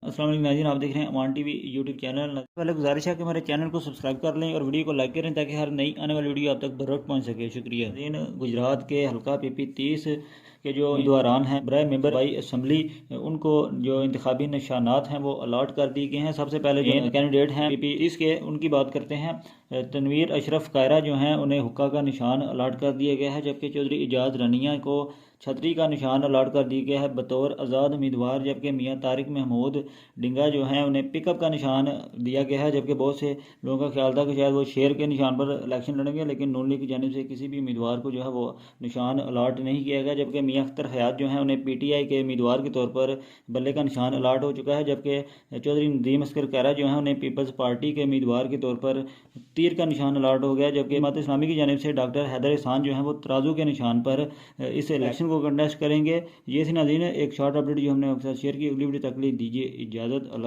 अस्सलाम वालेकुम नाज़रीन, आप देख रहे हैं अमान टीवी यूट्यूब चैनल। पहले गुजारिश है कि हमारे चैनल को सब्सक्राइब कर लें और वीडियो को लाइक करें ताकि हर नई आने वाली वीडियो आप तक बर वक्त पहुँच सके। शुक्रिया। गुजरात के हल्का PP 30 के जो उम्मीदवारान हैं बराए मेंबर बाई असम्बली, उनको जो इंतखाबी निशानात हैं वो अलाट कर दिए गए हैं। सबसे पहले जो कैंडिडेट हैं PP 30 के, उनकी बात करते हैं। तनवीर अशरफ कायरा जो हैं उन्हें हुक्का का निशान अलाट कर दिया गया है, जबकि चौधरी इजाज़ रनिया को छतरी का निशान अलाट कर दिया गया है बतौर आज़ाद उम्मीदवार। जबकि मियाँ तारिक महमूद डिंगा जो हैं उन्हें पिकअप का निशान दिया गया है, जबकि बहुत से लोगों का ख्याल था कि शायद वो शेर के निशान पर इलेक्शन लड़ेंगे, लेकिन नून लीग की जानिब से किसी भी उम्मीदवार को जो है वो निशान अलाट नहीं किया गया। जबकि मियाँ अख्तर हयात जो हैं उन्हें PTI के उम्मीदवार के तौर पर बल्ले का निशान अलाट हो चुका है, जबकि चौधरी नदीम अस्कर कायरा जो हैं उन्हें पीपल्स पार्टी के उम्मीदवार के तौर पर तीर का निशान अलाट हो गया। जबकि जमात इस्लामी की जानिब से डॉक्टर हैदर एहसान जो हैं वो तराजू के निशान पर इस इलेक्शन को कंटेस्ट करेंगे। ये थी नाज़रीन एक शॉर्ट अपडेट जो हमने आपके साथ शेयर की। अगली वीडियो तक के लिए दीजिए इजाज़त। अल्लाह।